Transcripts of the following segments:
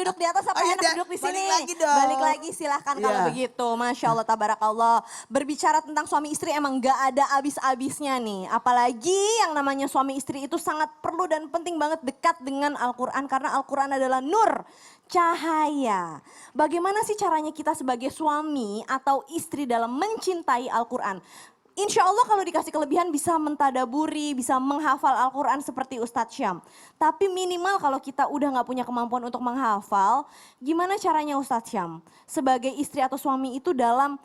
duduk di atas apa enak duduk di sini? Balik lagi dong. Balik lagi silahkan kalau begitu. Masya Allah, tabarakallah. Berbicara tentang suami istri emang gak ada habis-habisnya nih. Apalagi yang namanya suami istri itu sangat perlu dan penting banget dekat dengan Al-Quran. Karena Al-Quran adalah nur, cahaya. Bagaimana sih caranya kita sebagai suami atau istri dalam mencintai Al-Quran? Insya Allah kalau dikasih kelebihan bisa mentadaburi, bisa menghafal Al-Quran seperti Ustadz Syam. Tapi minimal kalau kita udah gak punya kemampuan untuk menghafal, gimana caranya Ustadz Syam? Sebagai istri atau suami itu dalam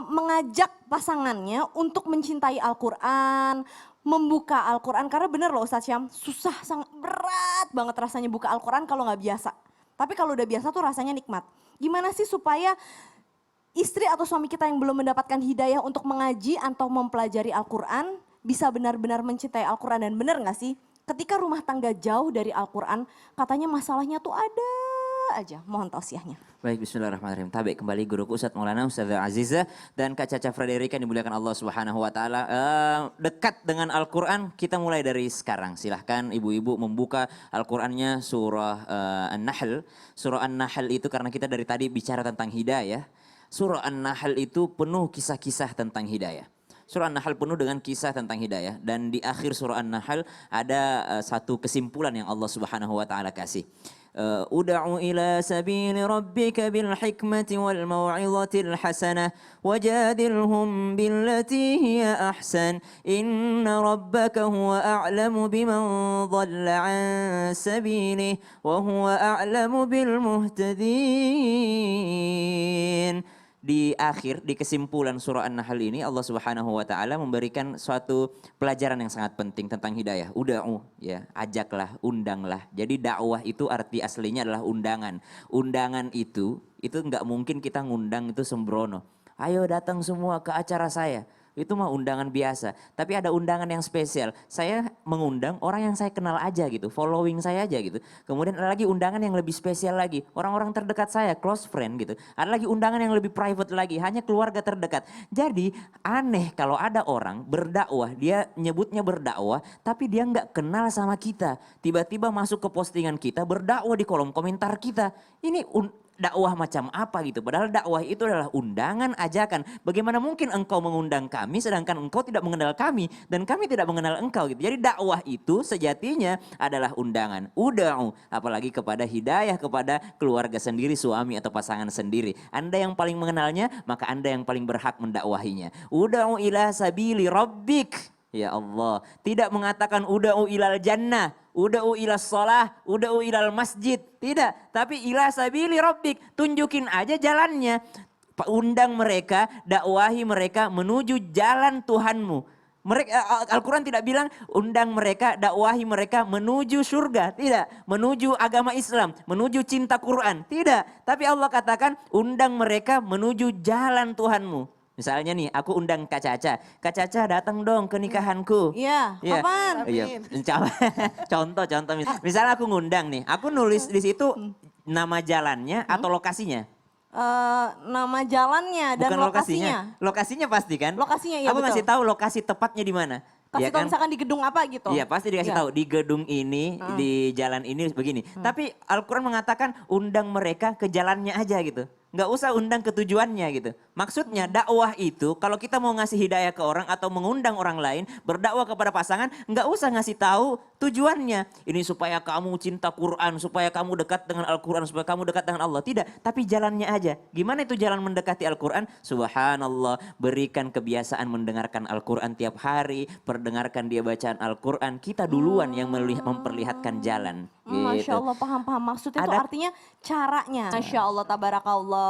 mengajak pasangannya untuk mencintai Al-Quran, membuka Al-Quran. Karena bener loh Ustadz Syam, susah, sangat berat banget rasanya buka Al-Quran kalau gak biasa. Tapi kalau udah biasa tuh rasanya nikmat. Gimana sih supaya istri atau suami kita yang belum mendapatkan hidayah untuk mengaji atau mempelajari Al-Quran bisa benar-benar mencintai Al-Quran? Dan benar gak sih ketika rumah tangga jauh dari Al-Quran katanya masalahnya tuh ada aja. Mohon tausiahnya. Baik, bismillahirrahmanirrahim. Tabe kembali guruku Ustadz Maulana Ustadzah Aziza dan Kak Caca Frederika yang dimuliakan Allah Subhanahu wa taala. Dekat dengan Al-Qur'an kita mulai dari sekarang. Silahkan ibu-ibu membuka Al-Qur'annya surah An-Nahl. Surah An-Nahl itu karena kita dari tadi bicara tentang hidayah. Surah An-Nahl itu penuh kisah-kisah tentang hidayah. Surah An-Nahl penuh dengan kisah tentang hidayah. Dan di akhir surah An-Nahl ada satu kesimpulan yang Allah Subhanahu wa taala kasih. Ud'u ila sabili rabbika bil hikmati wal mau'izatil hasanah wajadilhum billati hiya ahsan inna rabbaka huwa a'lamu biman dhalla an sabilihi wa huwa a'lamu bil muhtadin. Di akhir, di kesimpulan surah An-Nahl ini Allah Subhanahu wa taala memberikan suatu pelajaran yang sangat penting tentang hidayah. Uda'u, ya, ajaklah, undanglah. Jadi dakwah itu arti aslinya adalah undangan. Undangan itu enggak mungkin kita ngundang itu sembrono. Ayo datang semua ke acara saya. Itu mah undangan biasa, tapi ada undangan yang spesial. Saya mengundang orang yang saya kenal aja gitu, following saya aja gitu. Kemudian ada lagi undangan yang lebih spesial lagi, orang-orang terdekat saya, close friend gitu. Ada lagi undangan yang lebih private lagi, hanya keluarga terdekat. Jadi aneh kalau ada orang berdakwah, dia nyebutnya berdakwah, tapi dia nggak kenal sama kita. Tiba-tiba masuk ke postingan kita, berdakwah di kolom komentar kita. Ini dakwah macam apa gitu. Padahal dakwah itu adalah undangan, ajakan. Bagaimana mungkin engkau mengundang kami sedangkan engkau tidak mengenal kami dan kami tidak mengenal engkau gitu. Jadi dakwah itu sejatinya adalah undangan. Uda'u, apalagi kepada hidayah, kepada keluarga sendiri, suami atau pasangan sendiri. Anda yang paling mengenalnya, maka Anda yang paling berhak mendakwahinya. Uda'u ila sabili rabbik. Ya Allah, tidak mengatakan uda'u ilal jannah, uda'u ilas sholah, uda'u ilal masjid. Tidak, tapi ila sabili rabbik. Tunjukin aja jalannya. Undang mereka, dakwahi mereka menuju jalan Tuhanmu. Al-Quran tidak bilang undang mereka, dakwahi mereka menuju surga. Tidak, menuju agama Islam, menuju cinta Quran. Tidak, tapi Allah katakan undang mereka menuju jalan Tuhanmu. Misalnya nih, aku undang Kak Caca. Kak Caca datang dong ke nikahanku. Iya, kapan? Iya. Contoh. Misalnya aku ngundang nih, aku nulis di situ nama jalannya atau lokasinya. Nama jalannya dan bukan lokasinya. Lokasinya pasti kan? Lokasinya, iya aku betul. ngasih tahu lokasi tepatnya di mana. Kasih Ya tahu kan? misalkan di gedung apa gitu. Iya pasti dikasih tahu di gedung ini, di jalan ini begini. Tapi Al-Quran mengatakan undang mereka ke jalannya aja gitu. Nggak usah undang ke tujuannya gitu. Maksudnya dakwah itu kalau kita mau ngasih hidayah ke orang atau mengundang orang lain berdakwah kepada pasangan, nggak usah ngasih tahu tujuannya. Ini supaya kamu cinta Quran, supaya kamu dekat dengan Al-Quran, supaya kamu dekat dengan Allah. Tidak, tapi jalannya aja. Gimana itu jalan mendekati Al-Quran? Subhanallah, berikan kebiasaan mendengarkan Al-Quran tiap hari, perdengarkan dia bacaan Al-Quran. Kita duluan yang memperlihatkan jalan. Gitu. Masya Allah, paham. Maksudnya itu Ada artinya caranya. Masya Allah, tabarakallah.